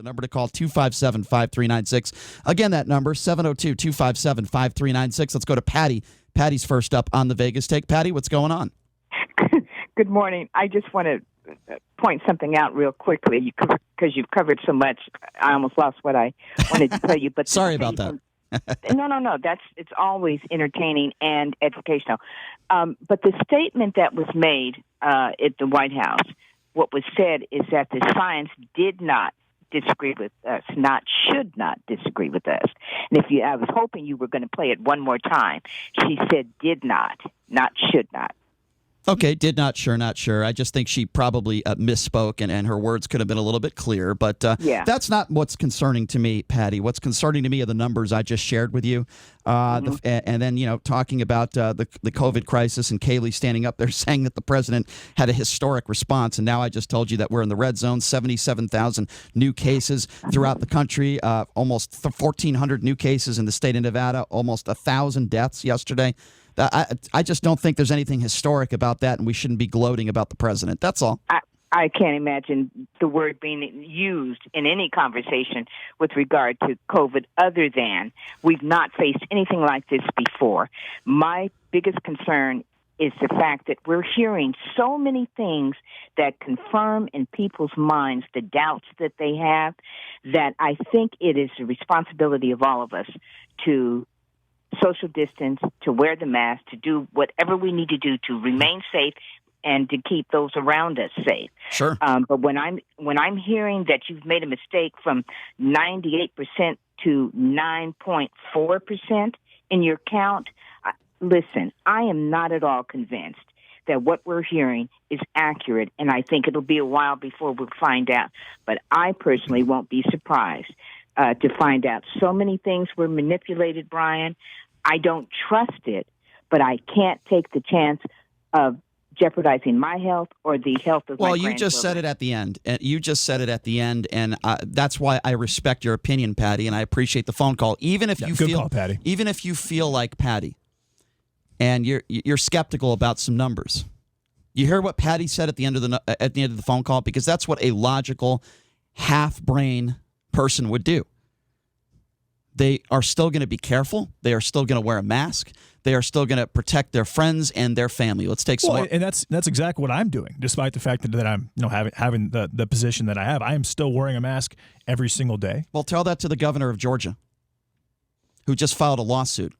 number to call, 257-5396. Again, that number, 702-257-5396. Let's go to Patty. Patty's first up on the Vegas Take. Patty, what's going on? Good morning. I just want to point something out real quickly because you've covered so much. I almost lost what I wanted to tell you. But sorry about that. No. It's always entertaining and educational. But the statement that was made at the White House, what was said is that the science did not disagree with us, should not disagree with us. And I was hoping you were going to play it one more time. She said did not should not. Okay, did not, sure, not sure. I just think she probably misspoke, and her words could have been a little bit clearer. But that's not what's concerning to me, Patty. What's concerning to me are the numbers I just shared with you. And then, talking about the COVID crisis and Kaylee standing up there saying that the president had a historic response. And now I just told you that we're in the red zone, 77,000 new cases throughout the country, almost 1,400 new cases in the state of Nevada, almost 1,000 deaths yesterday. I just don't think there's anything historic about that, and we shouldn't be gloating about the president. That's all. I can't imagine the word being used in any conversation with regard to COVID other than we've not faced anything like this before. My biggest concern is the fact that we're hearing so many things that confirm in people's minds the doubts that they have, that I think it is the responsibility of all of us to social distance, to wear the mask, to do whatever we need to do to remain safe and to keep those around us safe. Sure. But when I'm hearing that you've made a mistake from 98% to 9.4% in your count, listen, I am not at all convinced that what we're hearing is accurate, and I think it'll be a while before we'll find out. But I personally won't be surprised to find out so many things were manipulated, Brian. I don't trust it, but I can't take the chance of jeopardizing my health or the health of my grandchildren. Well, you just said it at the end. And that's why I respect your opinion, Patty, and I appreciate the phone call. Even if you feel, Patty. Even if you feel like Patty, and you're skeptical about some numbers, you hear what Patty said at the end of the phone call, because that's what a logical half-brain person would do. They are still going to be careful. They are still going to wear a mask. They are still going to protect their friends and their family. Let's take some more. And that's exactly what I'm doing, despite the fact that I'm having the position that I have. I am still wearing a mask every single day. Well, tell that to the governor of Georgia, who just filed a lawsuit.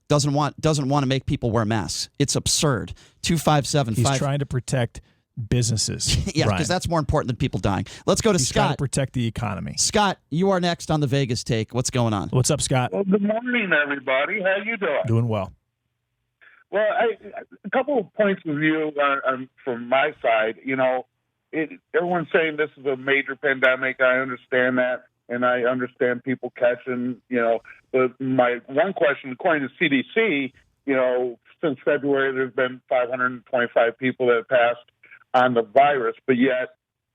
Doesn't want to make people wear masks. It's absurd. 257. He's trying to protect businesses. Yeah, because that's more important than people dying. Let's go to He's Scott. trying to protect the economy. Scott, you are next on the Vegas Take. What's going on? What's up, Scott? Well, good morning, everybody. How you doing? Doing well. Well, a couple of points of view from my side. Everyone's saying this is a major pandemic. I understand that, and I understand people catching, But my one question, according to CDC, since February, there's been 525 people that have passed on the virus, but yet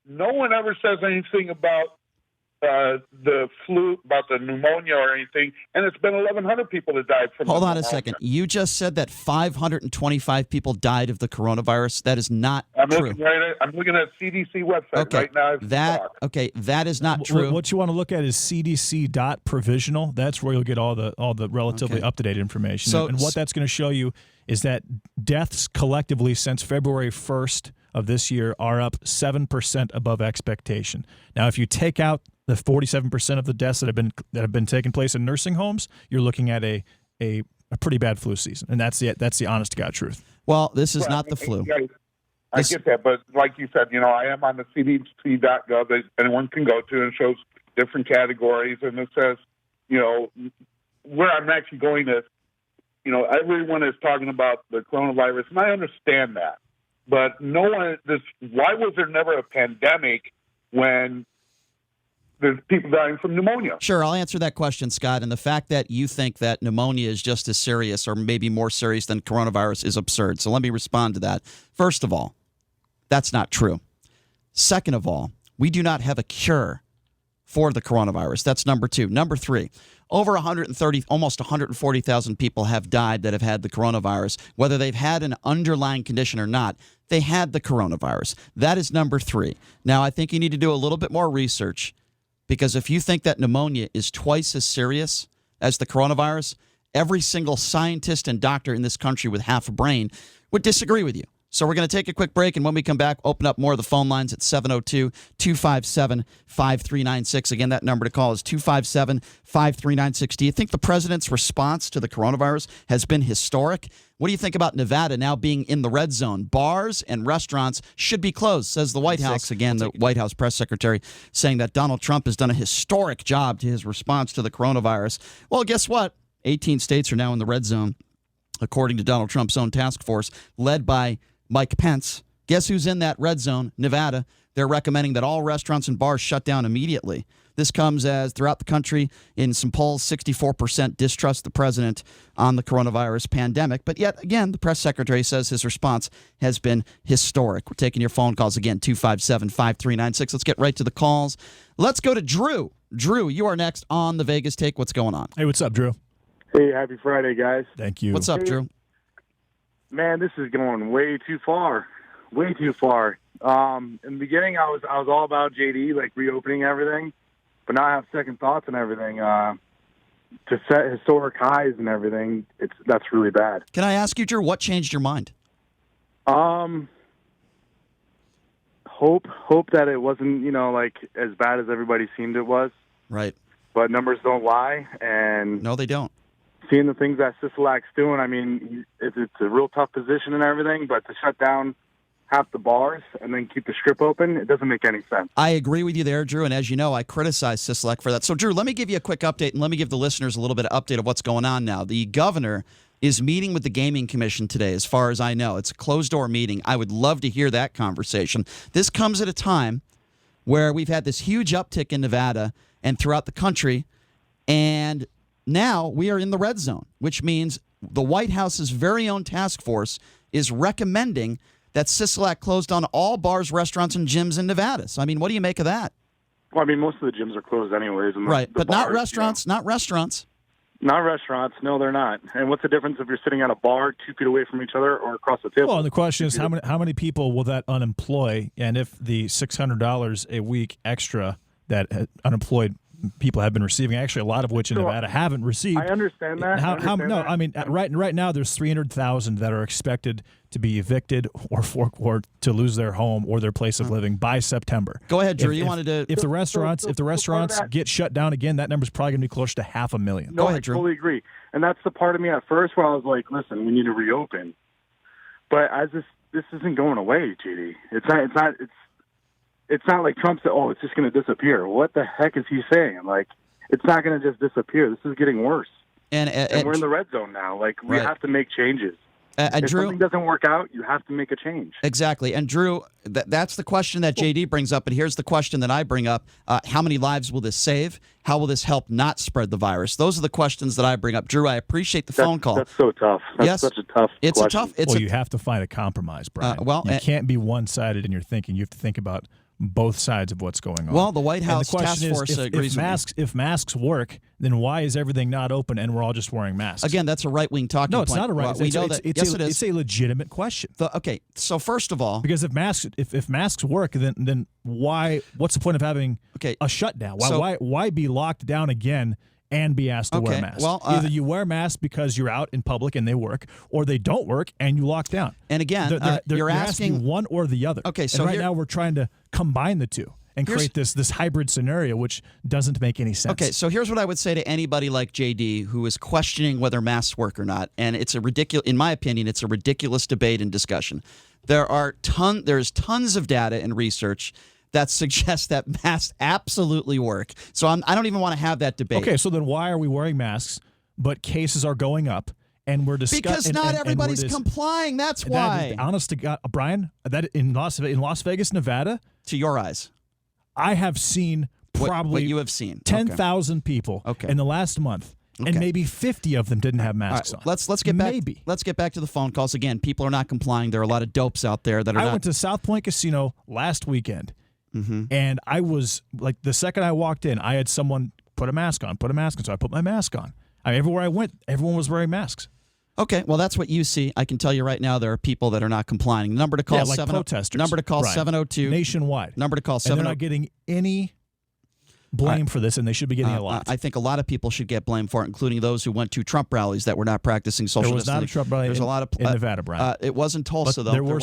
no one ever says anything about the flu, about the pneumonia or anything, and it's been 1,100 people that died from Hold on a second. You just said that 525 people died of the coronavirus. That is not true. I'm looking at CDC website right now. That is not true. What you want to look at is cdc.provisional. That's where you'll get all the relatively up-to-date information. So, and what that's going to show you is that deaths collectively since February 1st of this year are up 7% above expectation. Now, if you take out the 47% of the deaths that have been taking place in nursing homes, you're looking at a pretty bad flu season, and that's the honest to God truth. Well, this is not the flu. I get that, but like you said, I am on the CDC.gov that anyone can go to, and it shows different categories, and it says, where I'm actually going is, everyone is talking about the coronavirus, and I understand that. But why was there never a pandemic when there's people dying from pneumonia? Sure, I'll answer that question, Scott. And the fact that you think that pneumonia is just as serious or maybe more serious than coronavirus is absurd. So let me respond to that. First of all, that's not true. Second of all, we do not have a cure for the coronavirus. That's number two. Number three, over 130, almost 140,000 people have died that have had the coronavirus. Whether they've had an underlying condition or not, they had the coronavirus. That is number three. Now, I think you need to do a little bit more research Because if you think that pneumonia is twice as serious as the coronavirus, every single scientist and doctor in this country with half a brain would disagree with you. So we're going to take a quick break, and when we come back, open up more of the phone lines at 702-257-5396. Again, that number to call is 257-5396. Do you think the president's response to the coronavirus has been historic? What do you think about Nevada now being in the red zone? Bars and restaurants should be closed, says the White House. Again, the White House press secretary saying that Donald Trump has done a historic job to his response to the coronavirus. Well, guess what? 18 states are now in the red zone, according to Donald Trump's own task force, led by Mike Pence. Guess who's in that red zone? Nevada. They're recommending that all restaurants and bars shut down immediately. This comes as throughout the country, in some polls, 64% distrust the president on the coronavirus pandemic. But yet again, the press secretary says his response has been historic. We're taking your phone calls again, 257-5396. Let's get right to the calls. Let's go to Drew. Drew, you are next on the Vegas Take. What's going on? Hey, what's up, Drew? Hey, happy Friday, guys. Thank you. What's up, Drew? Man, this is going way too far. Way too far. In the beginning, I was all about JD, like reopening everything, but now I have second thoughts and everything. To set historic highs and everything, that's really bad. Can I ask you, Drew, what changed your mind? Hope that it wasn't, like as bad as everybody seemed it was. Right. But numbers don't lie, and no, they don't. Seeing the things that Sisolak's doing, I mean, it's a real tough position and everything, but to shut down half the bars and then keep the Strip open, it doesn't make any sense. I agree with you there, Drew, and as you know, I criticize Sisolak for that. So, Drew, let me give you a quick update, and let me give the listeners a little bit of update of what's going on now. The governor is meeting with the Gaming Commission today, as far as I know. It's a closed-door meeting. I would love to hear that conversation. This comes at a time where we've had this huge uptick in Nevada and throughout the country, and now we are in the red zone, which means the White House's very own task force is recommending that Sisolak closed on all bars, restaurants, and gyms in Nevada. So, I mean, what do you make of that? Well, I mean, most of the gyms are closed anyways. And right, but bars, not restaurants, not restaurants. Not restaurants. No, they're not. And what's the difference if you're sitting at a bar 2 feet away from each other or across the table? Well, and the question is, how many people will that unemploy? And if the $600 a week extra that unemployed people have been receiving, actually a lot of which in Nevada haven't received. I understand that. I mean, right now there's 300,000 that are expected to be evicted or to lose their home or their place of living by September. Go ahead, Drew. You wanted to. If the restaurants get shut down again, that number's probably going to be closer to 500,000. No, Go ahead, Drew. I totally agree. And that's the part of me at first where I was like, listen, we need to reopen. But as this isn't going away, JD. It's not like Trump said, oh, it's just going to disappear. What the heck is he saying? Like, it's not going to just disappear. This is getting worse. And we're in the red zone now. Like, we have to make changes. If Drew, something doesn't work out, you have to make a change. Exactly. And Drew, that's the question that JD brings up. But here's the question that I bring up. How many lives will this save? How will this help not spread the virus? Those are the questions that I bring up. Drew, I appreciate the phone call. That's so tough. That's such a tough question. You have to find a compromise, Brian. You can't be one-sided in your thinking. You have to think about both sides of what's going on. Well, the White House task force agrees with me. If masks work, then why is everything not open and we're all just wearing masks? Again, that's a right-wing talking point. No, it's not a right. We know that. Yes, it is. It's a legitimate question. Okay, so first of all, because if masks work, then why? What's the point of having a shutdown? Why be locked down again and be asked to wear masks? Well, either you wear masks because you're out in public and they work, or they don't work and you lock down. And again, you're asking one or the other. Okay, so right now we're trying to combine the two and create this hybrid scenario, which doesn't make any sense. Okay, so here's what I would say to anybody like JD who is questioning whether masks work or not, and in my opinion, it's a ridiculous debate and discussion. There's tons of data and research that suggests that masks absolutely work. So I don't even want to have that debate. Okay, so then why are we wearing masks, but cases are going up, and we're discussing... Because not everybody's complying, that's why. Honest to God, Brian, that in Las Vegas, Nevada... To your eyes. I have seen probably... What you have seen. 10,000 people in the last month, and maybe 50 of them didn't have masks on. Let's get back. Maybe. Let's get back to the phone calls. Again, people are not complying. There are a lot of dopes out there that are I went to South Point Casino last weekend. Mm-hmm. And I was like, the second I walked in, I had someone put a mask on. So I put my mask on. Everywhere I went, everyone was wearing masks. Okay, well, that's what you see. I can tell you right now, there are people that are not complying. Number to call, protesters. Number to call 702 nationwide. Number to call 702. And they're not getting any blame for this, and they should be getting a lot. I think a lot of people should get blamed for it, including those who went to Trump rallies that were not practicing social distancing. There was not a Trump rally There's in, a lot of, in Nevada, Brian. It wasn't Tulsa, though. There were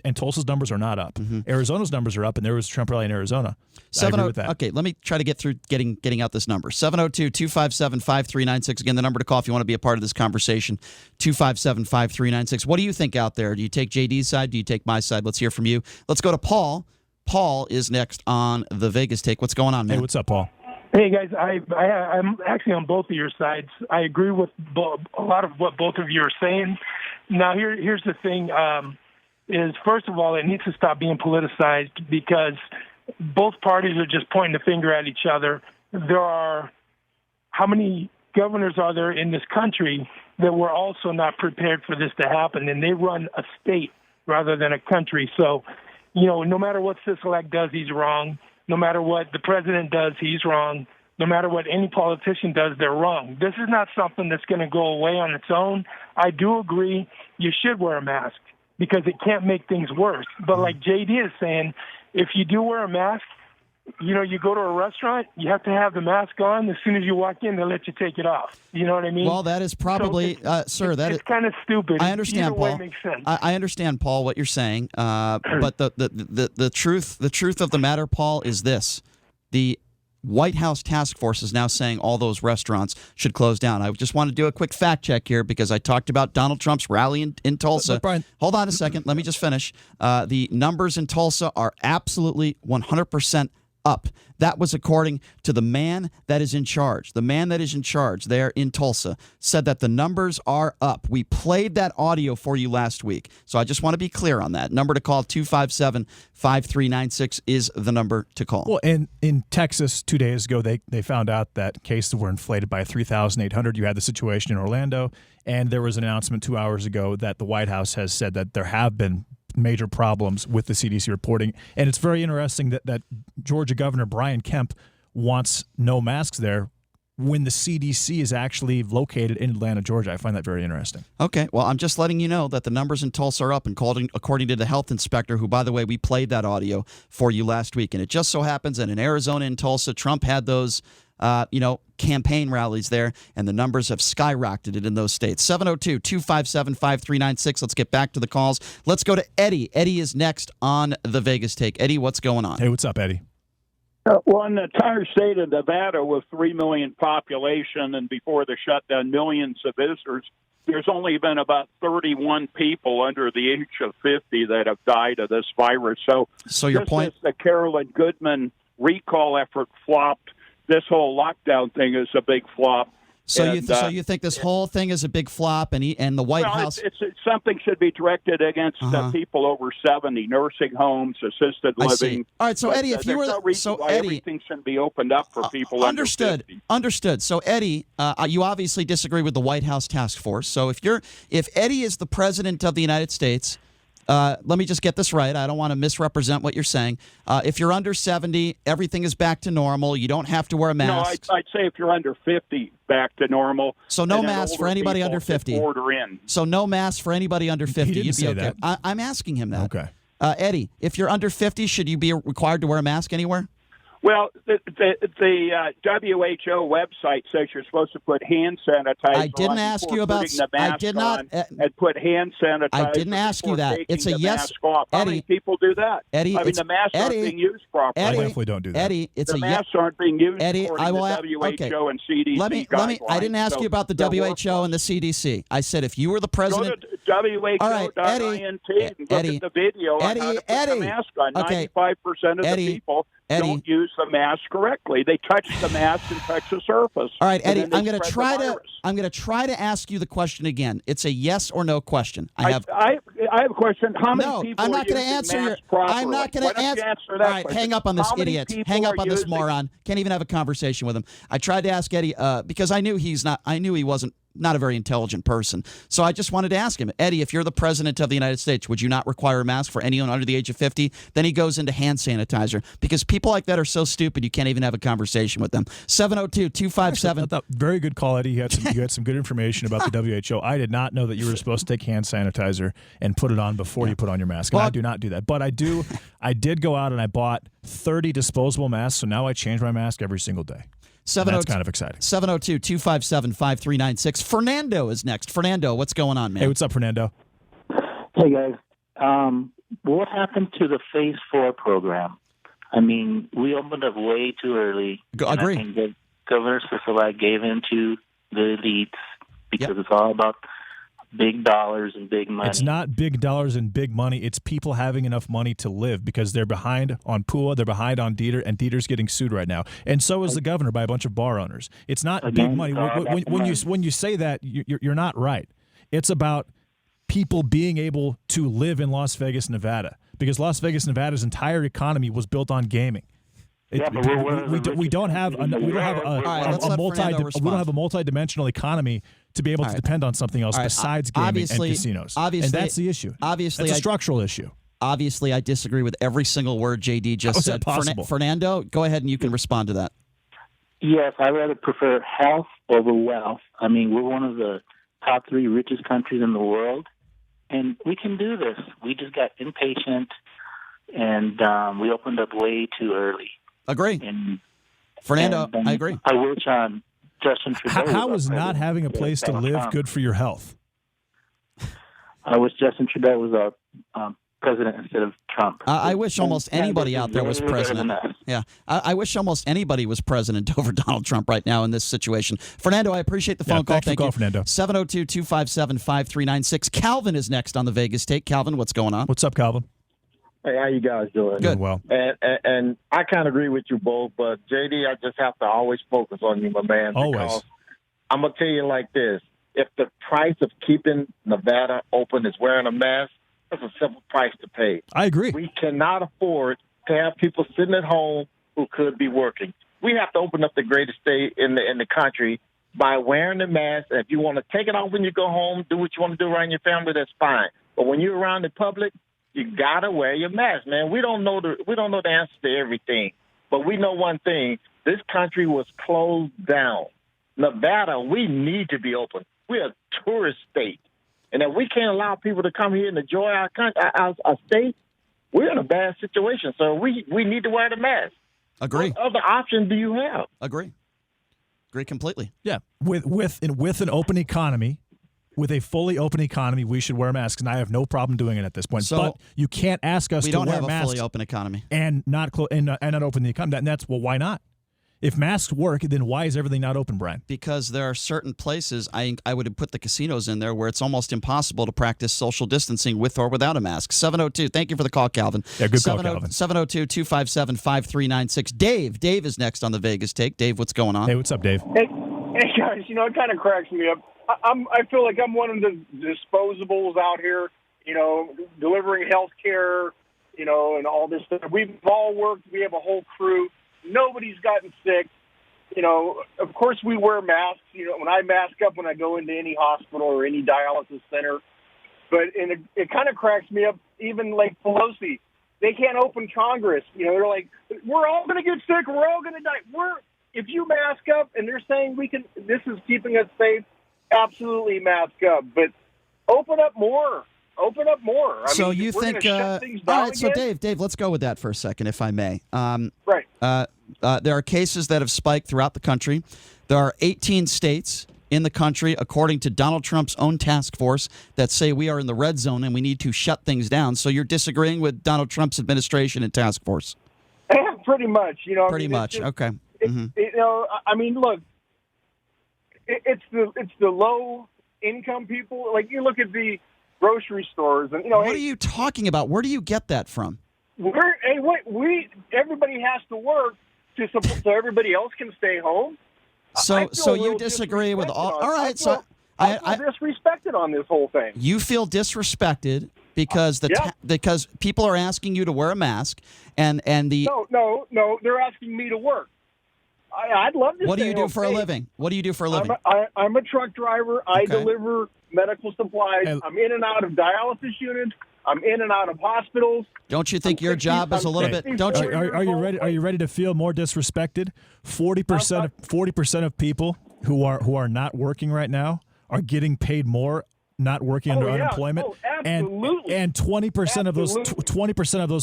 and Tulsa's numbers are not up. Mm-hmm. Arizona's numbers are up, and there was a Trump rally in Arizona. I agree with that. Okay, let me try to get through getting out this number. 702-257-5396. Again, the number to call if you want to be a part of this conversation, 257-5396. What do you think out there? Do you take JD's side? Do you take my side? Let's hear from you. Let's go to Paul. Paul is next on the Vegas Take. What's going on, man? Hey, what's up, Paul? Hey, guys. I'm actually on both of your sides. I agree with a lot of what both of you are saying. Now, here's the thing, is first of all, it needs to stop being politicized because both parties are just pointing the finger at each other. How many governors are there in this country that were also not prepared for this to happen, and they run a state rather than a country. So, no matter what Sisolak does, he's wrong. No matter what the president does, he's wrong. No matter what any politician does, they're wrong. This is not something that's going to go away on its own. I do agree you should wear a mask because it can't make things worse. But like JD is saying, if you do wear a mask, you go to a restaurant, you have to have the mask on. As soon as you walk in, they'll let you take it off. You know what I mean? Well, that is probably, sir, it's kind of stupid. I understand, Either Paul. way makes sense. I understand, Paul, what you're saying. But the truth of the matter, Paul, is this: the White House task force is now saying all those restaurants should close down. I just want to do a quick fact check here because I talked about Donald Trump's rally in Tulsa. But Brian, hold on a second. Let me just finish. The numbers in Tulsa are absolutely 100% up. That was according to the man that is in charge. The man that is in charge there in Tulsa said that the numbers are up. We played that audio for you last week. So I just want to be clear on that. Number to call, 257-5396 is the number to call. Well, and in Texas 2 days ago, they found out that cases were inflated by 3,800. You had the situation in Orlando, and there was an announcement 2 hours ago that the White House has said that there have been major problems with the CDC reporting. And it's very interesting that Georgia Governor Brian Kemp wants no masks there when the CDC is actually located in Atlanta, Georgia. I find that very interesting. Okay, well, I'm just letting you know that the numbers in Tulsa are up, and according to the health inspector, who, by the way, we played that audio for you last week. And it just so happens that in Arizona and Tulsa, Trump had those campaign rallies there, and the numbers have skyrocketed in those states. 702-257-5396. Let's get back to the calls. Let's go to Eddie. Eddie is next on the Vegas Take. Eddie, what's going on? Hey, what's up, Eddie? Well, in the entire state of Nevada with 3 million population and before the shutdown, millions of visitors, there's only been about 31 people under the age of 50 that have died of this virus. So your point? The Carolyn Goodman recall effort flopped. This whole lockdown thing is a big flop. So you think this whole thing is a big flop, and the White House? It's something should be directed against people over 70, nursing homes, assisted living. All right, so Eddie, if you were everything shouldn't be opened up for people understood. Under 50. Understood. So Eddie, you obviously disagree with the White House task force. So if Eddie is the president of the United States. Let me just get this right. I don't want to misrepresent what you're saying. If you're under 70, everything is back to normal. You don't have to wear a mask. No, I'd say if you're under 50, back to normal. So no mask for anybody under 50. Order in. So no mask for anybody under 50. He didn't say okay. that. I'm asking him that. Okay. Eddie, if you're under 50, should you be required to wear a mask anywhere? Well, the WHO website says you're supposed to put hand sanitizer. I didn't ask you about. I did not. And put hand sanitizer. I didn't ask you that. It's a yes. How Eddie, many people do that? Eddie, the masks aren't being used properly. I definitely don't do that. Eddie, it's the masks aren't being used Eddie, according to WHO and CDC guidelines. I didn't ask you about the WHO and the CDC. I said if you were the president. Go to WHO.int and look at the video on how to put the mask on. 95% of the people don't use the mask correctly. They touch the mask and touch the surface. All right, Eddie, I'm going to try to ask you the question again. It's a yes or no question. I have a question. How many people I'm not going to answer I'm not going to answer that. All right, hang up on this idiot. Hang up on this moron. Can't even have a conversation with him. I tried to ask Eddie because I knew he wasn't not a very intelligent person. So I just wanted to ask him, Eddie, if you're the president of the United States, would you not require a mask for anyone under the age of 50? Then he goes into hand sanitizer, because people like that are so stupid you can't even have a conversation with them. 702-257. Very good call, Eddie. You had some good information about the WHO. I did not know that you were supposed to take hand sanitizer and put it on before you put on your mask. And I do not do that. But I did go out and I bought 30 disposable masks, so now I change my mask every single day. That's kind of exciting. 702-257-5396. Fernando is next. Fernando, what's going on, man? Hey, what's up, Fernando? Hey, guys. What happened to the Phase 4 program? I mean, we opened up way too early. Agree. I think that Governor Sisolak gave in to the elites because it's all about big dollars and big money. It's not big dollars and big money. It's people having enough money to live, because they're behind on PUA, they're behind on Dieter, and Dieter's getting sued right now. And so is the governor by a bunch of bar owners. It's not big money. When you say that, you're not right. It's about people being able to live in Las Vegas, Nevada, because Las Vegas, Nevada's entire economy was built on gaming. We don't have a multi-dimensional economy to be able to depend on something else besides gaming and casinos. And that's the issue. Obviously, it's a structural issue. Obviously, I disagree with every single word JD just said. Fernando, go ahead and you can respond to that. Yes, I rather prefer health over wealth. I mean, we're one of the top 3 richest countries in the world, and we can do this. We just got impatient, and we opened up way too early. Agree. Fernando, I agree. I wish Justin Trudeau. How is not having a place to live good for your health? I wish Justin Trudeau was our president instead of Trump. I wish almost anybody out there was president. Yeah, I wish almost anybody was president over Donald Trump right now in this situation. Fernando, I appreciate the phone call. Thank you, Fernando. 702-257-5396. Calvin is next on the Vegas Take. Calvin, what's going on? What's up, Calvin? Hey, how you guys doing? Good. Well. And I kind of agree with you both, but JD, I just have to always focus on you, my man. Always. I'm going to tell you like this. If the price of keeping Nevada open is wearing a mask, that's a simple price to pay. I agree. We cannot afford to have people sitting at home who could be working. We have to open up the greatest state in the country by wearing the mask. And if you want to take it off when you go home, do what you want to do around your family, that's fine. But when you're around the public, you gotta wear your mask, man. We don't know the answer to everything, but we know one thing: this country was closed down. Nevada, we need to be open. We're a tourist state, and if we can't allow people to come here and enjoy our country, our state, we're in a bad situation. So we need to wear the mask. Agree. What other option do you have? Agree completely. Yeah, with an open economy. With a fully open economy, we should wear masks, and I have no problem doing it at this point. So but you can't ask us to wear masks. We don't have a fully open economy. And not open the economy. And that's, well, why not? If masks work, then why is everything not open, Brian? Because there are certain places, I would have put the casinos in there, where it's almost impossible to practice social distancing with or without a mask. 702, thank you for the call, Calvin. Yeah, good call, Calvin. 702-257-5396. Dave is next on the Vegas Take. Dave, what's going on? Hey, what's up, Dave? Hey guys, it kind of cracks me up. I feel like I'm one of the disposables out here, delivering health care, and all this stuff. We've all worked. We have a whole crew. Nobody's gotten sick. Of course we wear masks. When I mask up when I go into any hospital or any dialysis center. But it kind of cracks me up, even like Pelosi. They can't open Congress. They're like, we're all going to get sick. We're all going to die. If you mask up and they're saying this is keeping us safe, absolutely mask up, but open up more. So you think? All right. So Dave, let's go with that for a second, if I may. Right. There are cases that have spiked throughout the country. There are 18 states in the country, according to Donald Trump's own task force, that say we are in the red zone and we need to shut things down. So you're disagreeing with Donald Trump's administration and task force? Yeah, pretty much. Pretty much. Okay. Look. It's the low income people. Like, you look at the grocery stores, and what are you talking about? Where do you get that from? Everybody has to work to support, so everybody else can stay home. So you disagree with all right? I feel disrespected on this whole thing. You feel disrespected because because people are asking you to wear a mask, and the no, they're asking me to work. I I'd love to. What do you do for a living? What do you do for a living? I'm a truck driver. I deliver medical supplies. I'm in and out of dialysis units. I'm in and out of hospitals. Don't you think your job is a little bit? Don't you? Are you ready? Are you ready to feel more disrespected? 40% of people who are not working right now are getting paid more not working under unemployment. Absolutely. And 20% of those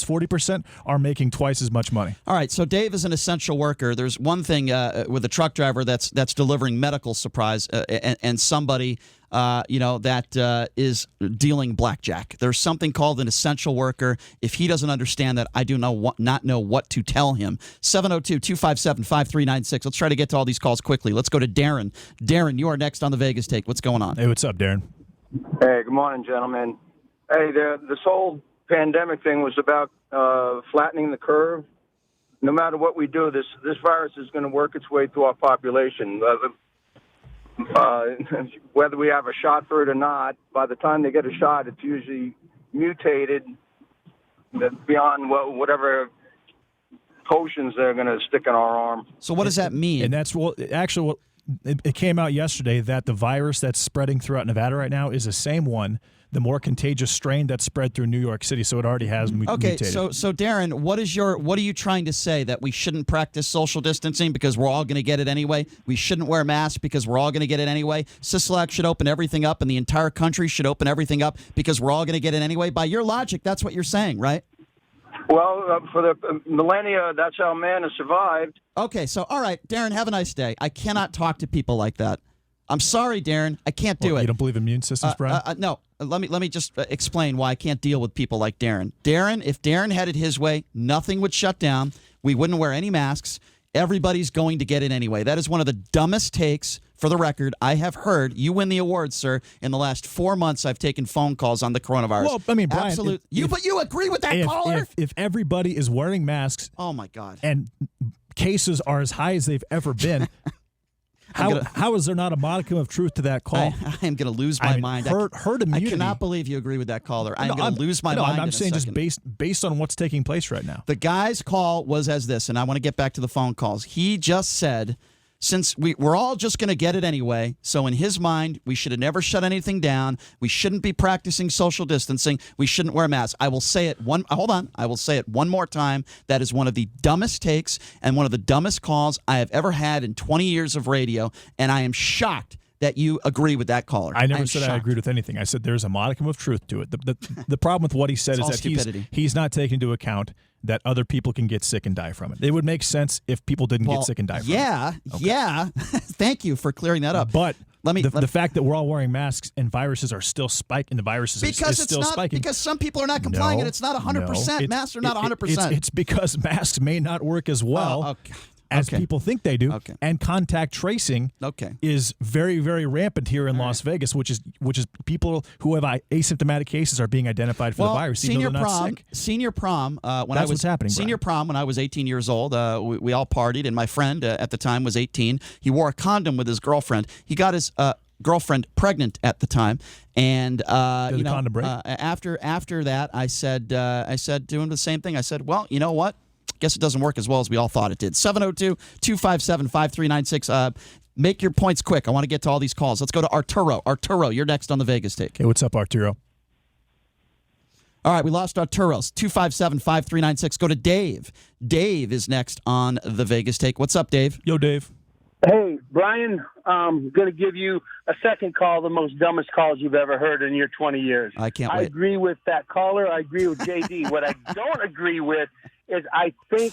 40% are making twice as much money. All right, so Dave is an essential worker. There's one thing with a truck driver that's delivering medical supplies and somebody that is dealing blackjack. There's something called an essential worker. If he doesn't understand that, I do not know what to tell him. 702-257-5396. Let's try to get to all these calls quickly. Let's go to Darren. Darren, you are next on the Vegas Take. What's going on? Hey, what's up, Darren? Hey, good morning, gentlemen. Hey, this whole pandemic thing was about flattening the curve. No matter what we do, this virus is going to work its way through our population. Whether we have a shot for it or not, by the time they get a shot, it's usually mutated beyond whatever potions they're going to stick in our arm. So what does that mean? And that's it came out yesterday that the virus that's spreading throughout Nevada right now is the same one, the more contagious strain that spread through New York City. So it already has mutated. So Darren, what are you trying to say? That we shouldn't practice social distancing because we're all going to get it anyway? We shouldn't wear masks because we're all going to get it anyway? Sisolak should open everything up and the entire country should open everything up because we're all going to get it anyway? By your logic, that's what you're saying, right? Well, for the millennia, that's how man has survived. Okay, so all right, Darren, have a nice day. I cannot talk to people like that. I'm sorry, Darren. I can't do it. You don't believe immune systems, Brian? No. Let me just explain why I can't deal with people like Darren. Darren, if Darren had it his way, nothing would shut down. We wouldn't wear any masks. Everybody's going to get it anyway. That is one of the dumbest takes, for the record, I have heard. You win the award, sir. In the last 4 months, I've taken phone calls on the coronavirus. Well, I mean, Brian, absolutely. But you agree with that caller? If everybody is wearing masks, oh my God, and cases are as high as they've ever been. How is there not a modicum of truth to that call? I am going to lose my mind. Herd immunity. I cannot believe you agree with that caller. I'm going to lose my mind. I'm saying just based on what's taking place right now. The guy's call was as this, and I want to get back to the phone calls. He just said, since we're all just going to get it anyway, so in his mind, we should have never shut anything down. We shouldn't be practicing social distancing. We shouldn't wear masks. I will say it I will say it one more time. That is one of the dumbest takes and one of the dumbest calls I have ever had in 20 years of radio, and I am shocked that you agree with that caller. I never said I agreed with anything. I said there's a modicum of truth to it. The problem with what he said is that he's not taking into account that other people can get sick and die from it. It would make sense if people didn't get sick and die from it. Yeah. Thank you for clearing that up. But the fact that we're all wearing masks and viruses are still spiking, the viruses is still spiking. Because some people are not complying and it's not 100%. Masks are not 100%. It's because masks may not work as well. As people think they do, and contact tracing is very, very rampant here in Las Vegas, which is people who have asymptomatic cases are being identified for the virus. Senior prom, when I was 18 years old, we all partied, and my friend at the time was 18. He wore a condom with his girlfriend. He got his girlfriend pregnant at the time, and after that, I said to him the same thing. I said, well, you know what? Guess it doesn't work as well as we all thought it did. 702-257-5396. Make your points quick. I want to get to all these calls. Let's go to Arturo. Arturo, you're next on the Vegas Take. Hey, what's up, Arturo? All right, we lost Arturo. 257-5396. Go to Dave. Dave is next on the Vegas Take. What's up, Dave? Yo, Dave. Hey, Brian, I'm going to give you a second call, the most dumbest calls you've ever heard in your 20 years. I can't wait. I agree with that caller. I agree with JD. What I don't agree with is I think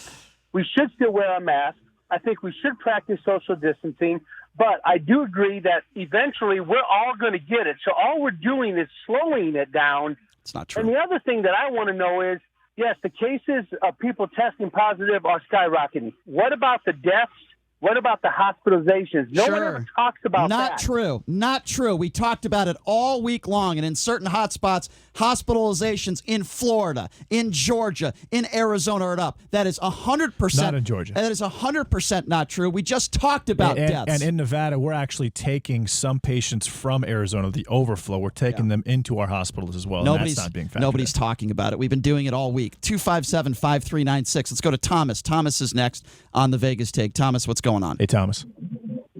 we should still wear a mask. I think we should practice social distancing. But I do agree that eventually we're all going to get it. So all we're doing is slowing it down. It's not true. And the other thing that I want to know is, yes, the cases of people testing positive are skyrocketing. What about the deaths? What about the hospitalizations? No one ever talks about that. Not true. We talked about it all week long, and in certain hot spots, Hospitalizations in Florida, in Georgia, in Arizona are up. That is 100%. Not in Georgia. That is 100% not true. We just talked about deaths. And in Nevada, we're actually taking some patients from Arizona, the overflow. We're taking them into our hospitals as well. Nobody's, and that's not being factored nobody's talking about it. We've been doing it all week. 257-5396. Let's go to Thomas. Thomas is next on the Vegas Take. Thomas, what's going on? Hey, Thomas.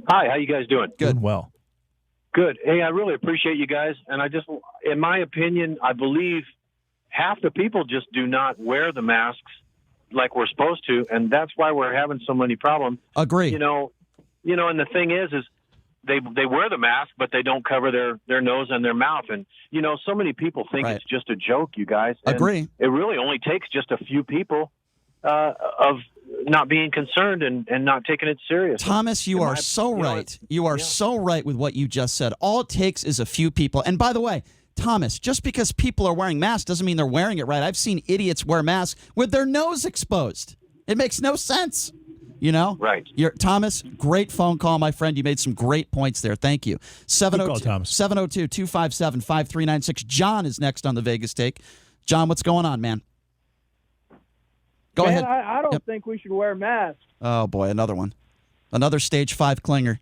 Hi, how you guys doing? Good. Doing well. Good. Hey, I really appreciate you guys. And I just, in my opinion, I believe half the people just do not wear the masks like we're supposed to, and that's why we're having so many problems. Agree. You know, and the thing is they wear the mask, but they don't cover their nose and their mouth. And, so many people think it's just a joke, you guys. And Agree. it really only takes just a few people of not being concerned and not taking it serious. Thomas, you are so right. You are so right with what you just said. All it takes is a few people. And by the way, Thomas, just because people are wearing masks doesn't mean they're wearing it right. I've seen idiots wear masks with their nose exposed. It makes no sense. Right. Thomas, great phone call, my friend. You made some great points there. Thank you. 702-257-5396. John is next on the Vegas Take. John, what's going on, man? Go ahead. I don't think we should wear masks. Oh, boy, another one. Another stage 5 clinger.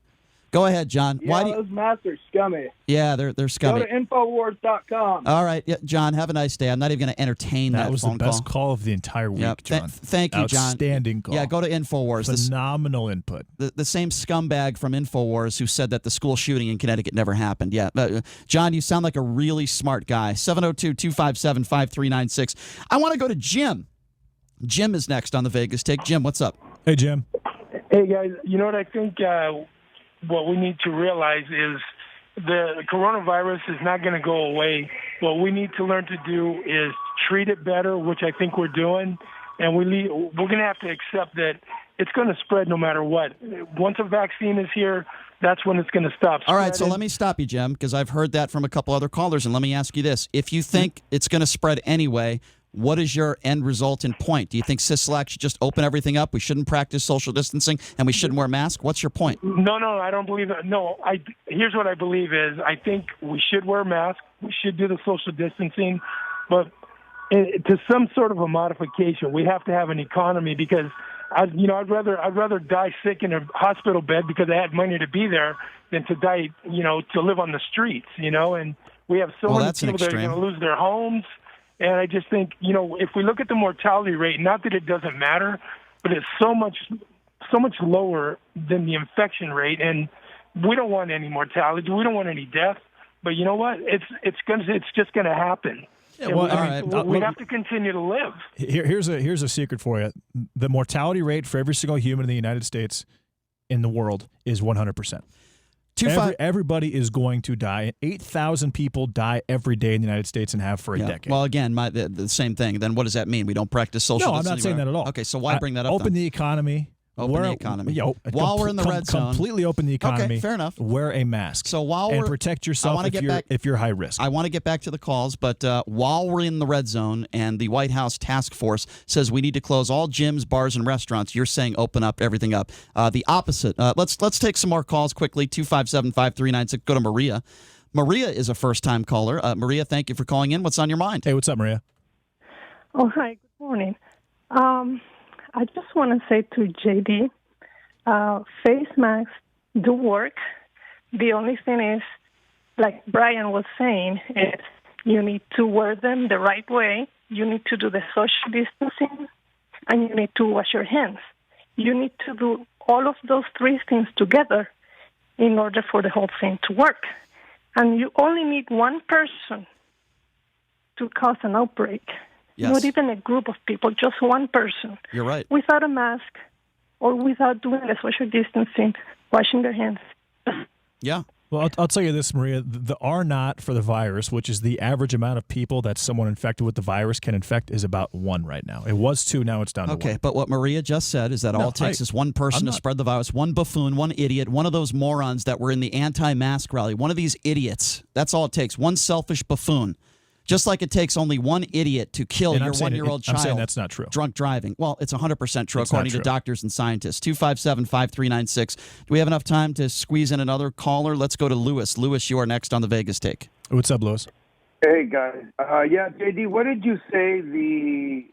Go ahead, John. Yeah, those masks are scummy. Yeah, they're scummy. Go to Infowars.com. All right, John, have a nice day. I'm not even going to entertain that phone call. That was the best call of the entire week, John. Thank you, John. Outstanding call. Yeah, go to Infowars. Phenomenal input. The same scumbag from Infowars who said that the school shooting in Connecticut never happened. Yeah, John, you sound like a really smart guy. 702-257-5396. I want to go to Jim. Jim is next on the Vegas Take. Jim, what's up? Hey, Jim. Hey, guys, you know what I think what we need to realize is the coronavirus is not going to go away. What we need to learn to do is treat it better, which I think we're doing, and we're going to have to accept that it's going to spread no matter what. Once a vaccine is here, that's when it's going to stop spreading. All right, so let me stop you, Jim, because I've heard that from a couple other callers, and let me ask you this. If you think it's going to spread anyway, what is your end result and point? Do you think Sisolak should just open everything up? We shouldn't practice social distancing, and we shouldn't wear masks? What's your point? No, I don't believe that. No, here's what I believe is I think we should wear masks. We should do the social distancing, but to some sort of a modification. We have to have an economy because I'd rather die sick in a hospital bed because I had money to be there than to die, to live on the streets, and we have so many people that are going to lose their homes. And I just think, if we look at the mortality rate, not that it doesn't matter, but it's so much lower than the infection rate, and we don't want any mortality. We don't want any death. But you know what? It's just going to happen. Yeah, well, we have to continue to live. Here's a secret for you. The mortality rate for every single human in the United States, in the world, is 100%. Everybody is going to die. 8,000 people die every day in the United States and have for a decade. Well, again, the same thing. Then what does that mean? We don't practice social distancing? No, I'm not saying that at all. Okay, so why bring that up Open the economy. Open the economy. While we're in the red zone. Completely open the economy. Okay, fair enough. Wear a mask. So and protect yourself if you're high risk. I want to get back to the calls, but while we're in the red zone and the White House task force says we need to close all gyms, bars, and restaurants, you're saying open up everything up. The opposite. Let's take some more calls quickly. 257-5396. Go to Maria. Maria is a first-time caller. Maria, thank you for calling in. What's on your mind? Hey, what's up, Maria? Oh, hi. Good morning. I just want to say to JD, face masks do work. The only thing is, like Brian was saying, is you need to wear them the right way. You need to do the social distancing, and you need to wash your hands. You need to do all of those three things together in order for the whole thing to work. And you only need one person to cause an outbreak. Yes. Not even a group of people, just one person. You're right. Without a mask or without doing the social distancing, washing their hands. Yeah. Well, I'll tell you this, Maria. The R0 for the virus, which is the average amount of people that someone infected with the virus can infect, is about 1 right now. It was 2, now it's down to 1. Okay, but what Maria just said is that all it takes is one person to spread the virus, one buffoon, one idiot, one of those morons that were in the anti-mask rally, one of these idiots. That's all it takes, one selfish buffoon. Just like it takes only one idiot to kill your 1-year-old child. I'm saying that's not true. Drunk driving. Well, it's 100% true according to doctors and scientists. 257-5396. Do we have enough time to squeeze in another caller? Let's go to Lewis. Lewis, you are next on the Vegas Take. What's up, Lewis? Hey guys, yeah, JD, what did you say the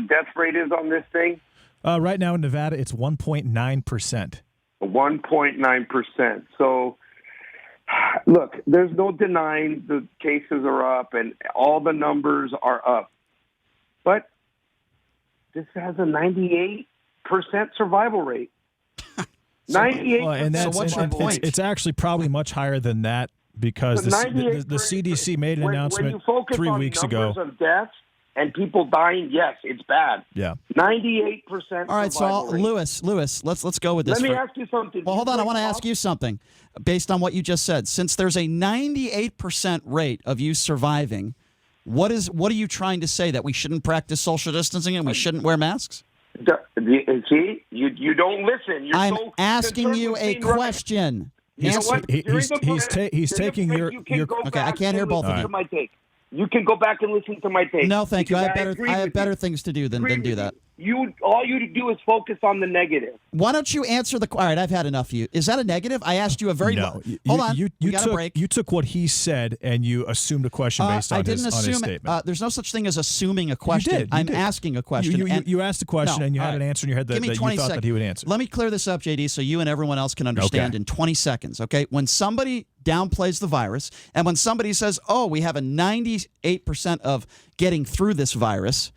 death rate is on this thing? Right now in Nevada, it's 1.9%. 1.9%. So, look, there's no denying the cases are up and all the numbers are up, but this has a 98% survival rate. 98%. Well, and that's, so what's your point? It's actually probably much higher than that because the CDC made an announcement when you focus 3 on weeks ago. numbers of deaths and people dying, yes, it's bad. Yeah. 98%. All right, so rate. Lewis, let's go with this. Let me ask you something. Well, hold on. I want to ask you something based on what you just said. Since there's a 98% rate of you surviving, what are you trying to say, that we shouldn't practice social distancing and we shouldn't wear masks? See, you don't listen. I'm asking you a question. He's taking your. Okay, I can't hear both of you. My take. You can go back and listen to my take. No, thank you. I have better things to do than do that. All you do is focus on the negative. Why don't you answer the? All right, I've had enough of you. Is that a negative? I asked you a very. No. Hold on. We got a break. You took what he said and you assumed a question based on his statement. There's no such thing as assuming a question. You did. Asking a question. You asked a question and you had an answer in your head that you thought that he would answer. Let me clear this up, JD, so you and everyone else can understand in 20 seconds. Okay, when somebody downplays the virus and when somebody says, "Oh, we have a 98% of getting through this virus,"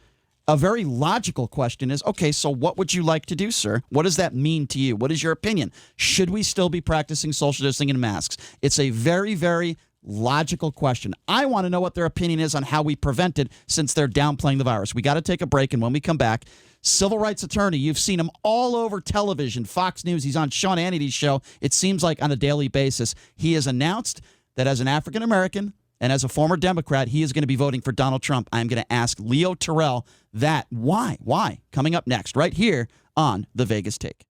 a very logical question is, okay, so what would you like to do, sir? What does that mean to you? What is your opinion? Should we still be practicing social distancing and masks? It's a very, very logical question. I want to know what their opinion is on how we prevent it, since they're downplaying the virus. We got to take a break, and when we come back, civil rights attorney, you've seen him all over television, Fox News. He's on Sean Hannity's show, it seems like on a daily basis. He has announced that as an African-American and as a former Democrat, he is going to be voting for Donald Trump. I'm going to ask Leo Terrell that. Why? Coming up next, right here on The Vegas Take.